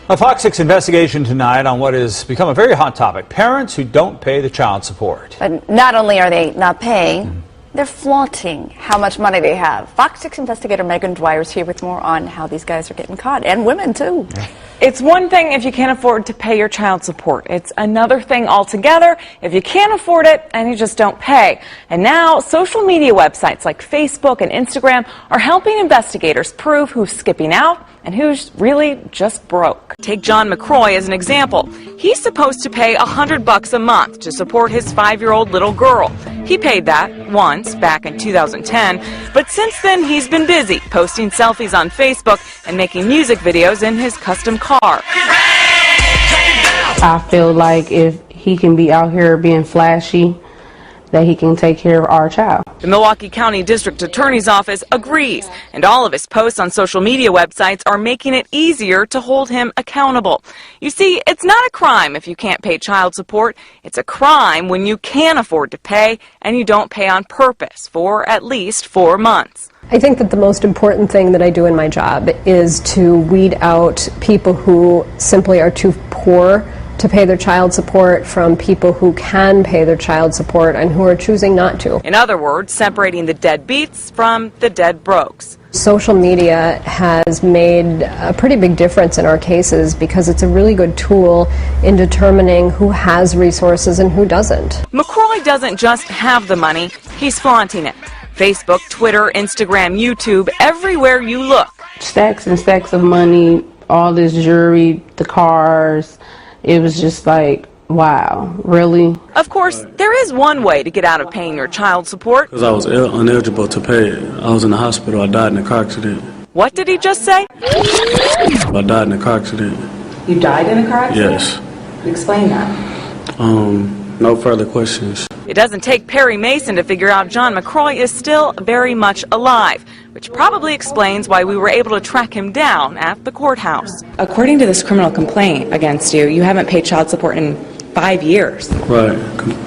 A Fox 6 investigation tonight on what has become a very hot topic, parents who don't pay the child support. But not only are they not paying, they're flaunting how much money they have. Fox 6 investigator Megan Dwyer's here with more on how these guys are getting caught, and women too. Yeah. It's one thing if you can't afford to pay your child support. It's another thing altogether if you can't afford it and you just don't pay. And now social media websites like Facebook and Instagram are helping investigators prove who's skipping out and who's really just broke. Take John McCroy as an example. He's supposed to pay $100 a month to support his 5-year-old little girl. He paid that once back in 2010, but since then he's been busy posting selfies on Facebook and making music videos in his custom car. I feel like if he can be out here being flashy, that he can take care of our child. The Milwaukee County District Attorney's Office agrees, and all of his posts on social media websites are making it easier to hold him accountable. You see, it's not a crime if you can't pay child support. It's a crime when you can afford to pay and you don't pay on purpose for at least 4 months. I think that the most important thing that I do in my job is to weed out people who simply are too poor to pay their child support from people who can pay their child support and who are choosing not to. In other words, separating the deadbeats from the dead brokes. Social media has made a pretty big difference in our cases because it's a really good tool in determining who has resources and who doesn't. McCroy doesn't just have the money, he's flaunting it. Facebook, Twitter, Instagram, YouTube, everywhere you look. Stacks and stacks of money, all this jewelry, the cars. It was just like, wow, really? Of course, there is one way to get out of paying your child support. Because I was ineligible to pay it. I was in the hospital. I died in a car accident. What did he just say? I died in a car accident. You died in a car accident? Yes. Explain that. No further questions. It doesn't take Perry Mason to figure out John McCroy is still very much alive, which probably explains why we were able to track him down at the courthouse. According to this criminal complaint against you, you haven't paid child support in 5 years. Right,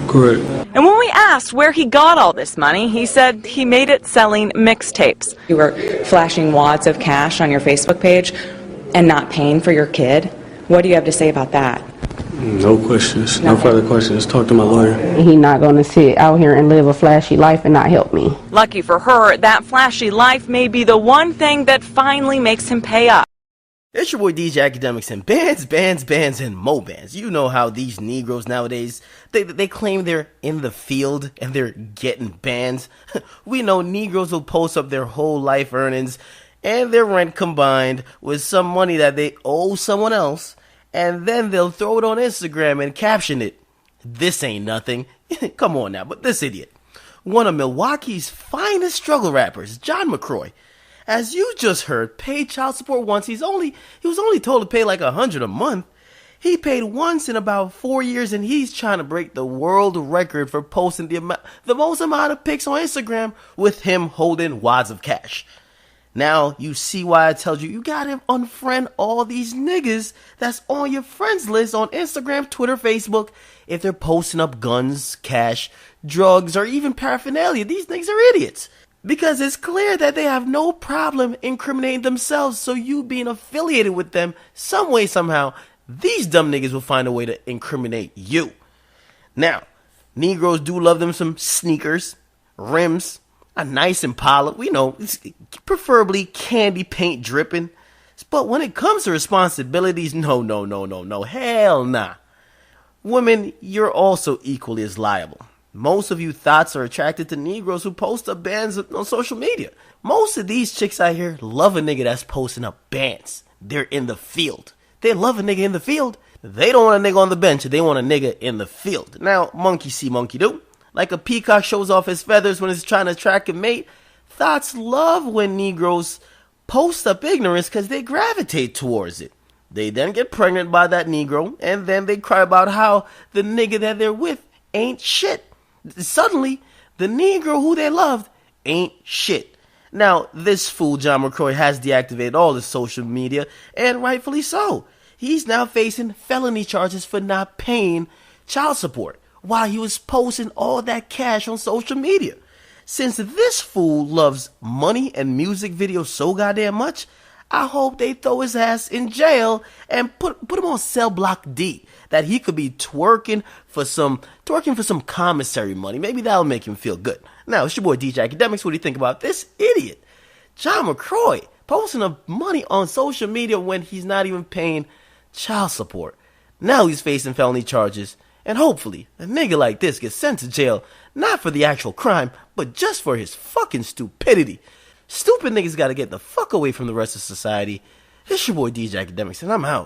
correct. And when we asked where he got all this money, he said he made it selling mixtapes. You were flashing wads of cash on your Facebook page and not paying for your kid. What do you have to say about that? No questions. No further questions. Talk to my lawyer. He's not going to sit out here and live a flashy life and not help me. Lucky for her, that flashy life may be the one thing that finally makes him pay up. It's your boy DJ Academics, and bands, and mo bands. You know how these Negroes nowadays, they claim they're in the field and they're getting bands. We know Negroes will post up their whole life earnings and their rent combined with some money that they owe someone else, and then they'll throw it on Instagram and caption it, "This ain't nothing." Come on now, but this idiot, one of Milwaukee's finest struggle rappers, John McCroy, as you just heard, paid child support once. He was only told to pay like $100 a month. He paid once in about 4 years, and he's trying to break the world record for posting the most amount of pics on Instagram with him holding wads of cash. Now, you see why I told you gotta unfriend all these niggas that's on your friends list on Instagram, Twitter, Facebook, if they're posting up guns, cash, drugs, or even paraphernalia. These niggas are idiots. Because it's clear that they have no problem incriminating themselves, so you being affiliated with them some way, somehow, these dumb niggas will find a way to incriminate you. Now, Negroes do love them some sneakers, rims, a nice Impala, we know, preferably candy paint dripping. But when it comes to responsibilities, no, hell nah. Women, you're also equally as liable. Most of you thoughts are attracted to Negroes who post up bands on social media. Most of these chicks out here love a nigga that's posting up bands. They're in the field. They love a nigga in the field. They don't want a nigga on the bench. They want a nigga in the field. Now, monkey see, monkey do. Like a peacock shows off his feathers when it's trying to attract a mate, thoughts love when Negroes post up ignorance because they gravitate towards it. They then get pregnant by that Negro, and then they cry about how the nigga that they're with ain't shit. Suddenly, the Negro who they loved ain't shit. Now, this fool John McCroy has deactivated all his social media, and rightfully so. He's now facing felony charges for not paying child support while he was posting all that cash on social media. Since this fool loves money and music videos so goddamn much, I hope they throw his ass in jail and put him on cell block D, that he could be twerking for some commissary money. Maybe that'll make him feel good. Now, it's your boy DJ Academics. What do you think about this idiot, John McCroy, posting of money on social media when he's not even paying child support? Now he's facing felony charges, and hopefully a nigga like this gets sent to jail, not for the actual crime, but just for his fucking stupidity. Stupid niggas gotta get the fuck away from the rest of society. It's your boy DJ Academics, and I'm out.